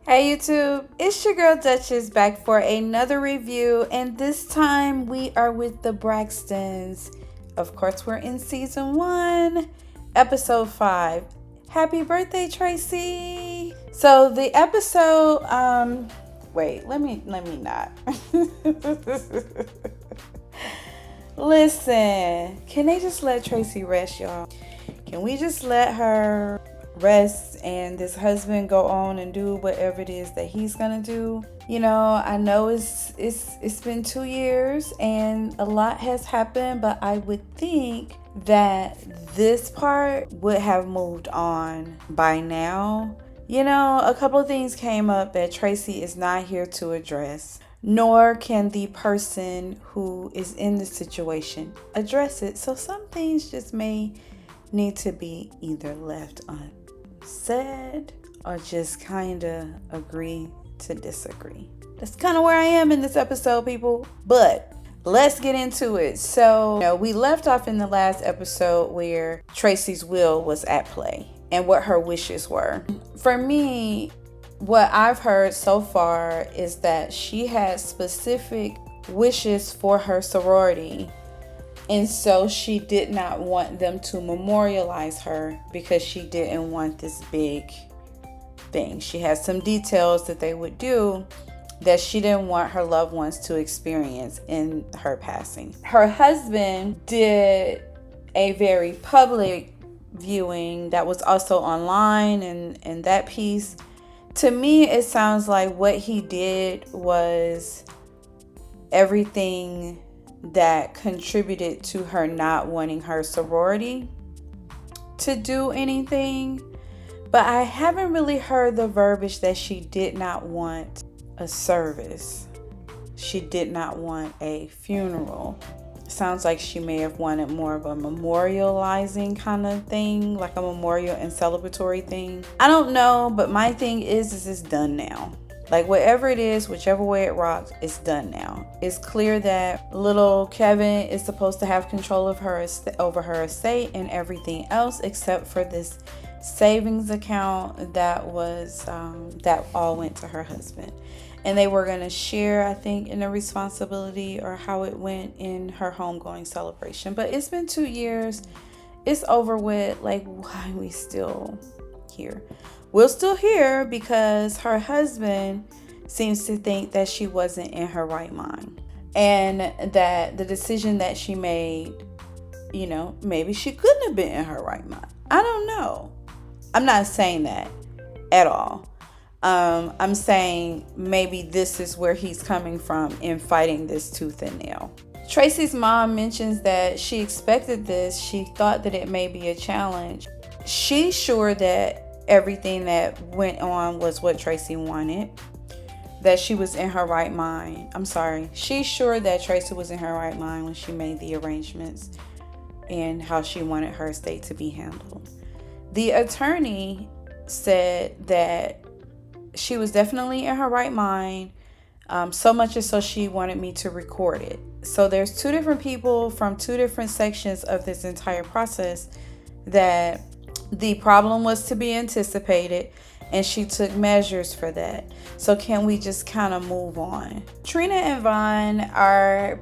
Hey YouTube, it's your girl Duchess back for another review, and this time we are with the Braxtons. Of course, we're in season 1, episode 5. Happy birthday, Traci! So the episode, wait, let me not. Listen, can they just let Traci rest, y'all? Can we just let her rest and this husband go on and do whatever it is that he's gonna do? You know, I know it's been 2 years and a lot has happened, but I would think that this part would have moved on by now. You know, a couple of things came up that Traci is not here to address, nor can the person who is in the situation address it. So some things just may need to be either left unsaid or just kind of agree to disagree. That's kind of where I am in this episode, people. But let's get into it. So, we left off in the last episode where Traci's will was at play and what her wishes were. For me, what I've heard so far is that she had specific wishes for her sorority. And so she did not want them to memorialize her because she didn't want this big thing. She had some details that they would do that she didn't want her loved ones to experience in her passing. Her husband did a very public viewing that was also online, and that piece, to me, it sounds like what he did was everything that contributed to her not wanting her sorority to do anything. But I haven't really heard the verbiage that she did not want a service. She did not want a funeral. Sounds like she may have wanted more of a memorializing kind of thing, like a memorial and celebratory thing. I don't know, but my thing is it's done now. Like, whatever it is, whichever way it rocks, it's done now. It's clear that little Kevin is supposed to have control of her over her estate and everything else except for this savings account that was that all went to her husband. And they were going to share, I think, in the responsibility or how it went in her homegoing celebration. But it's been 2 years. It's over with. Like, why are we still here? We're still here because her husband seems to think that she wasn't in her right mind. And that the decision that she made, maybe she couldn't have been in her right mind. I don't know. I'm not saying that at all. I'm saying maybe this is where he's coming from in fighting this tooth and nail. Traci's mom mentions that she expected this. She thought that it may be a challenge. She's sure that everything that went on was what Traci wanted, that she was in her right mind. She's sure that Traci was in her right mind when she made the arrangements and how she wanted her estate to be handled. The attorney said that she was definitely in her right mind, so much as so she wanted me to record it. So there's 2 different people from 2 different sections of this entire process that the problem was to be anticipated, and she took measures for that. So can we just kind of move on? Trina and Vaughn are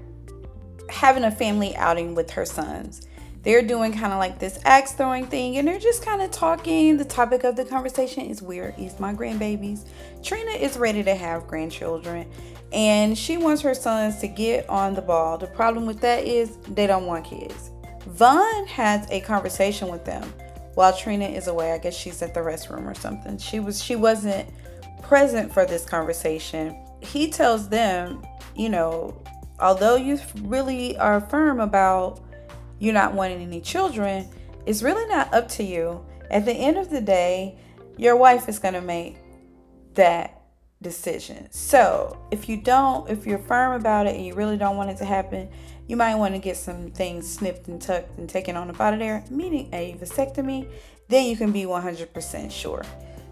having a family outing with her sons. They're doing kind of like this axe throwing thing, and they're just kind of talking. The topic of the conversation is, where is my grandbabies? Trina is ready to have grandchildren, and she wants her sons to get on the ball. The problem with that is they don't want kids. Vaughn has a conversation with them while Trina is away. I guess she's at the restroom or something. She wasn't present for this conversation. He tells them, although you really are firm about you not wanting any children, it's really not up to you. At the end of the day, your wife is going to make that decision. So if you're firm about it and you really don't want it to happen, you might want to get some things snipped and tucked and taken on up out of there, meaning a vasectomy. Then you can be 100% sure.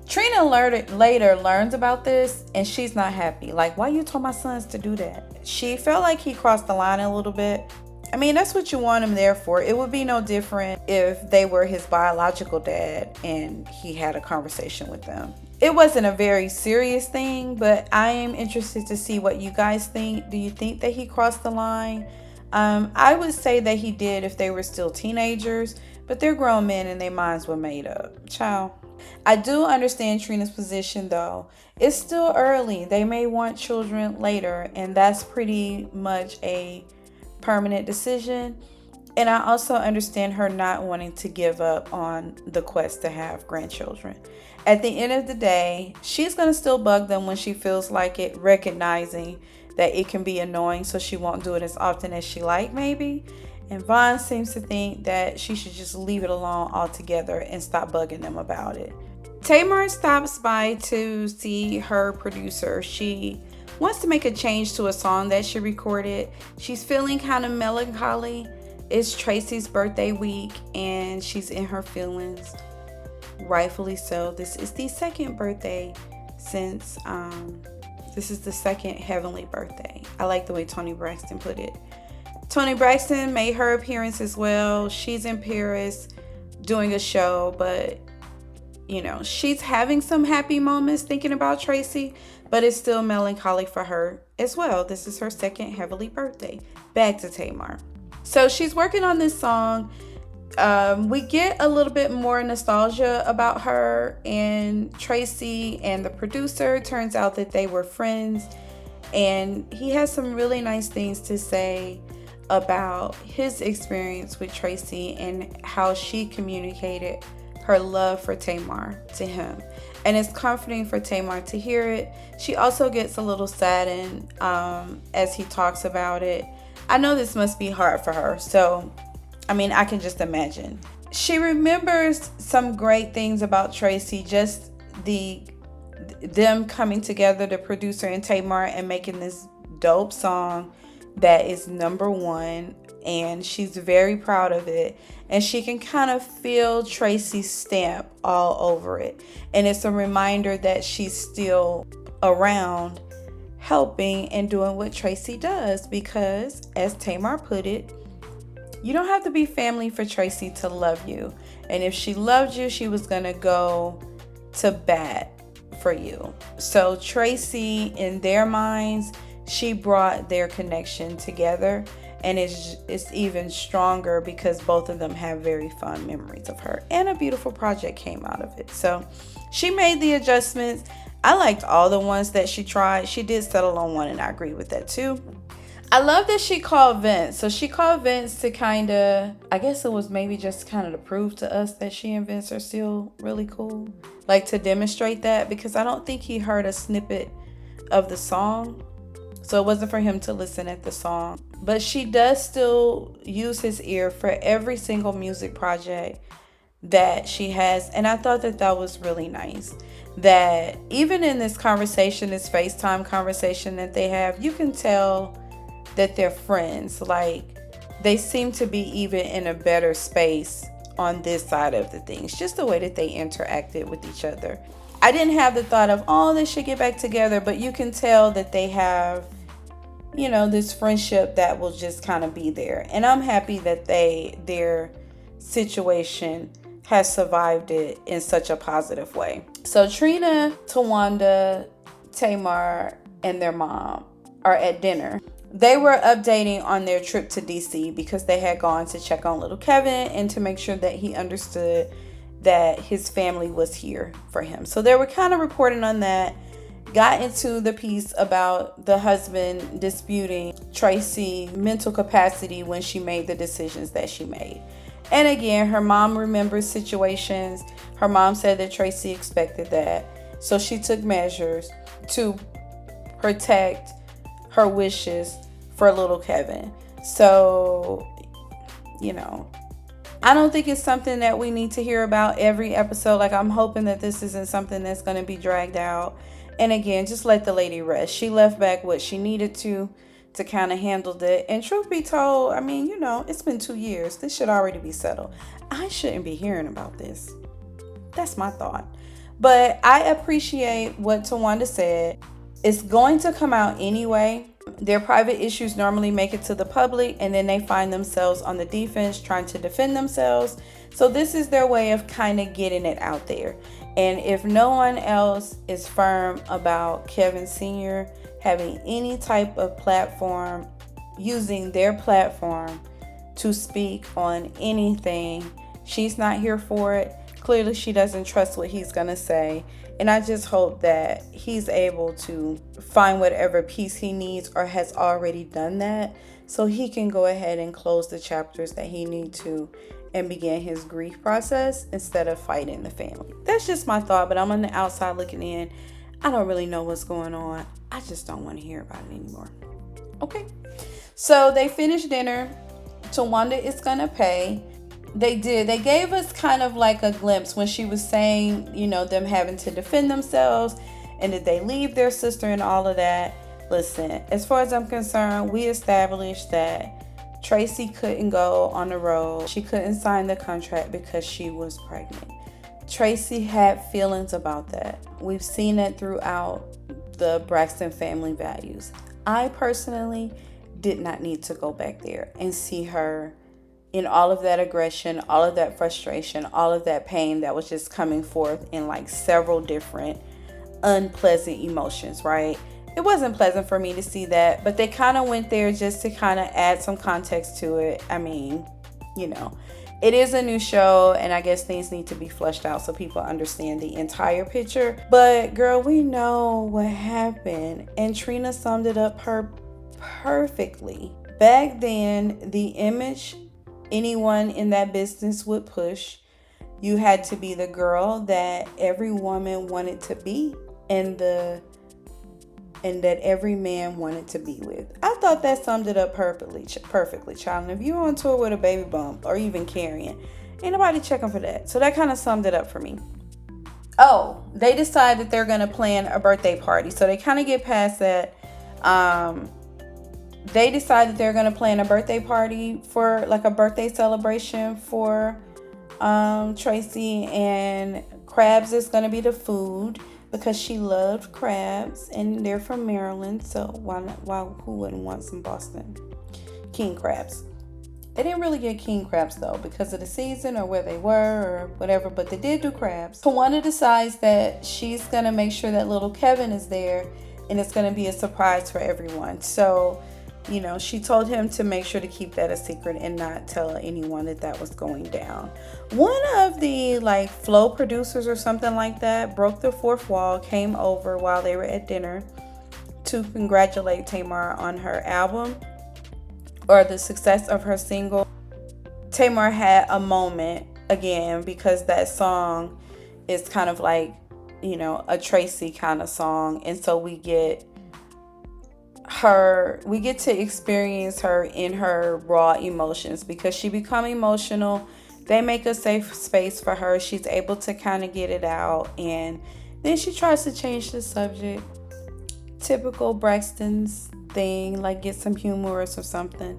Trina later learns about this, and she's not happy. Like, why you told my sons to do that? She felt like he crossed the line a little bit. I mean, that's what you want him there for. It would be no different if they were his biological dad and he had a conversation with them. it wasn't a very serious thing, but I am interested to see what you guys think. Do you think that he crossed the line? I would say that he did if they were still teenagers, but they're grown men and their minds were made up. Ciao. I do understand Trina's position though. It's still early. They may want children later, and that's pretty much a permanent decision. And I also understand her not wanting to give up on the quest to have grandchildren. At the end of the day, she's going to still bug them when she feels like it, recognizing that it can be annoying, so she won't do it as often as she like maybe. And Vaughn seems to think that she should just leave it alone altogether and stop bugging them about it. Tamar stops by to see her producer. She wants to make a change to a song that she recorded. She's feeling kind of melancholy. It's Traci's birthday week and she's in her feelings. Rightfully so. This is the second birthday since this is the second heavenly birthday. I like the way Toni Braxton put it. Toni Braxton made her appearance as well. She's in Paris doing a show, but you know, she's having some happy moments thinking about Traci, but it's still melancholy for her as well. This is her second heavenly birthday. Back to Tamar. So she's working on this song. We get a little bit more nostalgia about her and Traci and the producer. Turns out that they were friends, and he has some really nice things to say about his experience with Traci and how she communicated her love for Tamar to him. And it's comforting for Tamar to hear it. She also gets a little saddened as he talks about it. I know this must be hard for her, so I mean, I can just imagine. She remembers some great things about Traci, just them coming together, the producer and Tamar, and making this dope song that is #1, and she's very proud of it, and she can kind of feel Traci's stamp all over it, and it's a reminder that she's still around helping and doing what Traci does, because as Tamar put it, you don't have to be family for Traci to love you, and if she loved you, she was gonna go to bat for you. So Traci, in their minds, she brought their connection together, and it's even stronger because both of them have very fond memories of her, and a beautiful project came out of it. So she made the adjustments. I liked all the ones that she tried. She did settle on one, and I agree with that too. I love that she called Vince. So she called Vince to kind of, I guess it was maybe just kind of to prove to us that she and Vince are still really cool. Like to demonstrate that, because I don't think he heard a snippet of the song. So it wasn't for him to listen at the song. But she does still use his ear for every single music project that she has. And I thought that that was really nice. That even in this conversation, this FaceTime conversation that they have, you can tell that they're friends. Like, they seem to be even in a better space on this side of the things. Just the way that they interacted with each other. I didn't have the thought of, oh, they should get back together, but you can tell that they have, you know, this friendship that will just kind of be there. And I'm happy that their situation has survived it in such a positive way. So Trina, Tawanda, Tamar, and their mom are at dinner. They were updating on their trip to DC because they had gone to check on little Kevin and to make sure that he understood that his family was here for him. So they were kind of reporting on that. Got into the piece about the husband disputing Traci's mental capacity when she made the decisions that she made. And again, her mom remembers situations. Her mom said that Traci expected that. So she took measures to protect her wishes for little Kevin. So, you know, I don't think it's something that we need to hear about every episode. Like, I'm hoping that this isn't something that's going to be dragged out. And again, just let the lady rest. She left back what she needed to kind of handle it. And truth be told, I mean, you know, it's been 2 years. This should already be settled. I shouldn't be hearing about this. That's my thought. But I appreciate what Tawanda said. It's going to come out anyway. Their private issues normally make it to the public, and then they find themselves on the defense trying to defend themselves. So this is their way of kind of getting it out there. And if no one else is firm about Kevin Sr. having any type of platform, using their platform to speak on anything, she's not here for it. Clearly, she doesn't trust what he's going to say. And I just hope that he's able to find whatever peace he needs, or has already done that, so he can go ahead and close the chapters that he needs to and begin his grief process instead of fighting the family. That's just my thought, but I'm on the outside looking in. I don't really know what's going on. I just don't want to hear about it anymore. Okay. So they finished dinner. Tawanda is going to pay. They did. They gave us kind of like a glimpse when she was saying, them having to defend themselves, and did they leave their sister and all of that. Listen, as far as I'm concerned, we established that Traci couldn't go on the road. She couldn't sign the contract because she was pregnant. Traci had feelings about that. We've seen it throughout the Braxton family values. I personally did not need to go back there and see her in all of that aggression, all of that frustration, all of that pain that was just coming forth in like several different unpleasant emotions, right? It wasn't pleasant for me to see that, but they kind of went there just to kind of add some context to it. I mean, it is a new show, and I guess things need to be fleshed out so people understand the entire picture. But girl, we know what happened, and Trina summed it up perfectly. Back then, the image anyone in that business would push, you had to be the girl that every woman wanted to be, and that every man wanted to be with. I thought that summed it up perfectly, child. And if you're on tour with a baby bump or even carrying, ain't nobody checking for that. So that kind of summed it up for me. Oh, they decide that they're going to plan a birthday party. So they kind of get past that. They decide that they're going to plan a birthday party for like a birthday celebration for Traci, and crabs is going to be the food, because she loved crabs, and they're from Maryland, so who wouldn't want some Boston king crabs? They didn't really get king crabs though because of the season or where they were or whatever, but they did do crabs. Tawanda decides that she's gonna make sure that little Kevin is there, and it's gonna be a surprise for everyone. So she told him to make sure to keep that a secret and not tell anyone that was going down. One of the flow producers or something like that broke the fourth wall, came over while they were at dinner to congratulate Tamar on her album or the success of her single. Tamar had a moment again because that song is kind of like, a Traci kind of song. And so we get to experience her in her raw emotions because she become emotional. They make a safe space for her. She's able to kind of get it out, and then she tries to change the subject. Typical Braxtons thing, like get some humorous or something.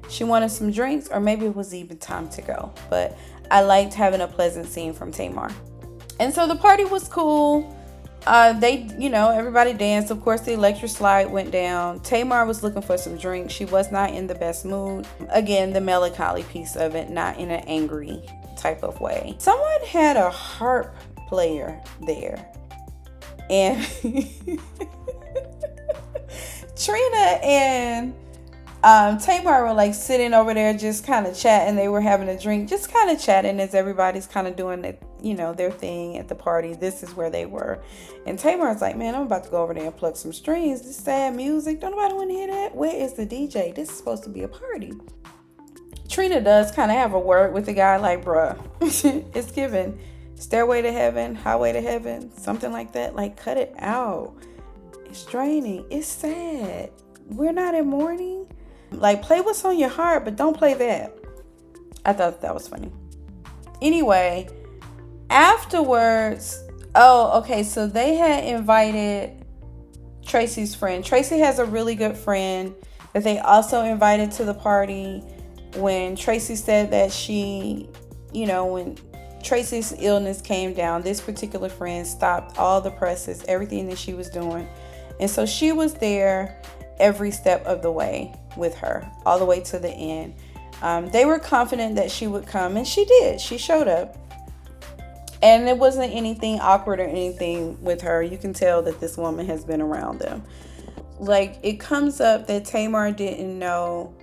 She wanted some drinks, or maybe it was even time to go, but I liked having a pleasant scene from Tamar. And so the party was cool. Everybody danced. Of course, the electric slide went down. Tamar was looking for some drinks. She was not in the best mood. Again, the melancholy piece of it, not in an angry type of way. Someone had a harp player there, and Trina and Tamar were sitting over there just kind of chatting. They were having a drink, just kind of chatting as everybody's kind of doing it, their thing at the party. This is where they were. And Tamar's like, man, I'm about to go over there and pluck some strings. This sad music. Don't nobody want to hear that? Where is the DJ? This is supposed to be a party. Trina does kind of have a word with the guy like, bruh, it's given Stairway to Heaven, Highway to Heaven, something like that. Cut it out. It's draining. It's sad. We're not in mourning. Play what's on your heart, but don't play that. I thought that was funny. Anyway, afterwards, so they had invited Traci's friend. Traci has a really good friend that they also invited to the party. When Traci said that she, when Traci's illness came down, this particular friend stopped all the presses, everything that she was doing. And so she was there every step of the way with her, all the way to the end. They were confident that she would come, and she did. She showed up. And it wasn't anything awkward or anything with her. You can tell that this woman has been around them. Like, it comes up that Tamar didn't know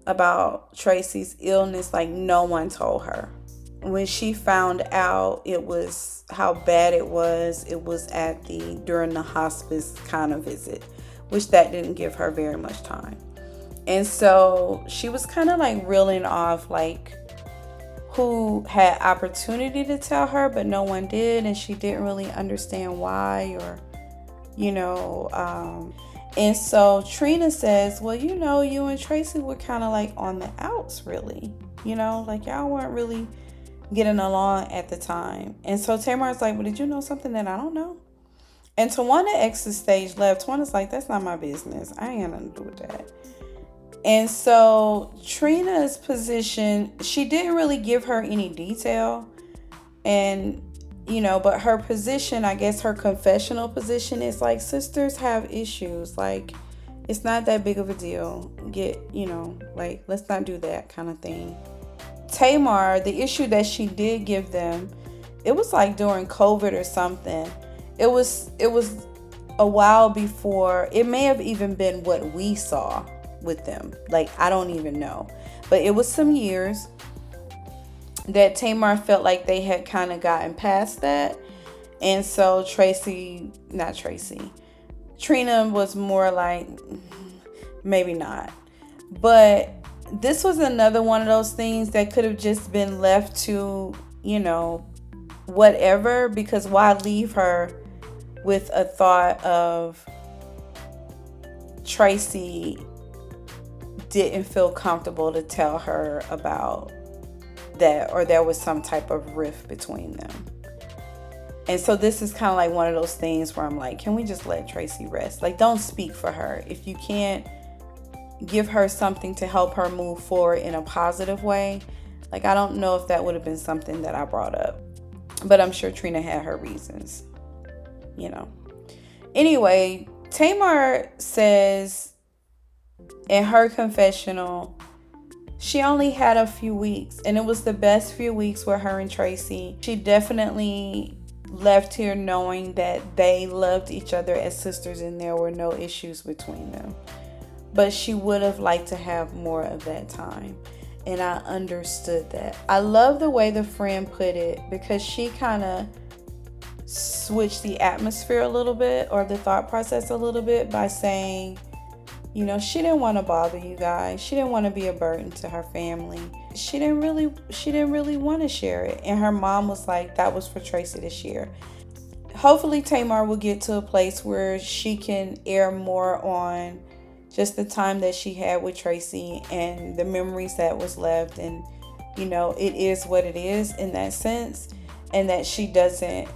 about Traci's illness. Like, no one told her. When she found out it was how bad it was at during the hospice kind of visit, which that didn't give her very much time. And so she was kind of like reeling off like who had opportunity to tell her, but no one did, and she didn't really understand why, or and so Trina says, well, you and Traci were kind of like on the outs, really, like y'all weren't really getting along at the time. And so Tamar's like, well, did you know something that I don't know? And Tawana exits stage left. Tawana's like, that's not my business. I ain't got nothing to do with that. And so Trina's position, she didn't really give her any detail. And, but her position, I guess her confessional position is like, sisters have issues. Like, it's not that big of a deal. Like, let's not do that kind of thing. Tamar, the issue that she did give them, it was like during COVID or something. It was a while before. It may have even been what we saw with them. Like, I don't even know. But it was some years that Tamar felt like they had kind of gotten past that. And so Trina was more like, maybe not. But this was another one of those things that could have just been left to, whatever, because why leave her with a thought of Traci didn't feel comfortable to tell her about that, or there was some type of rift between them. And so this is kind of like one of those things where I'm like, can we just let Traci rest? Like, don't speak for her. If you can't give her something to help her move forward in a positive way, like, I don't know if that would have been something that I brought up. But I'm sure Trina had her reasons, Anyway, Tamar says in her confessional, she only had a few weeks, and it was the best few weeks with her and Traci. She definitely left here knowing that they loved each other as sisters and there were no issues between them. But she would have liked to have more of that time. And I understood that. I love the way the friend put it, because she kind of switched the atmosphere a little bit, or the thought process a little bit, by saying, she didn't want to bother you guys. She didn't want to be a burden to her family. She didn't really want to share it. And her mom was like, that was for Traci to share. Hopefully Tamar will get to a place where she can air more on just the time that she had with Traci and the memories that was left. And, it is what it is in that sense. And that she doesn't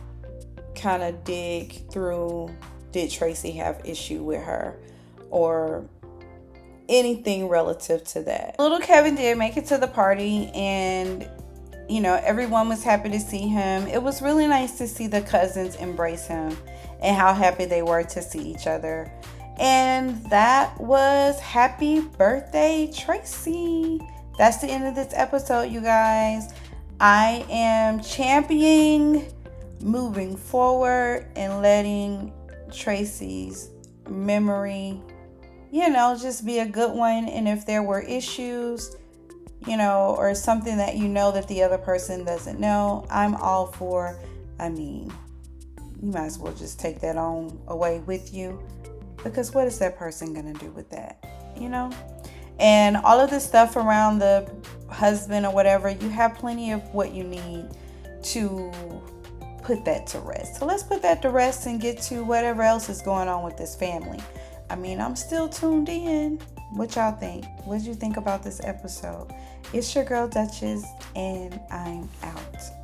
kind of dig through, did Traci have issue with her or anything relative to that. Little Kevin did make it to the party, and everyone was happy to see him. It was really nice to see the cousins embrace him and how happy they were to see each other. And that was Happy Birthday, Traci. That's the end of this episode, you guys. I am championing moving forward and letting Traci's memory, just be a good one. And if there were issues, or something that that the other person doesn't know, I'm all for, you might as well just take that on away with you, because what is that person going to do with that, And all of the stuff around the husband or whatever, you have plenty of what you need to put that to rest. So let's put that to rest and get to whatever else is going on with this family. I'm still tuned in. What y'all think? What did you think about this episode? It's your girl Duchess, and I'm out.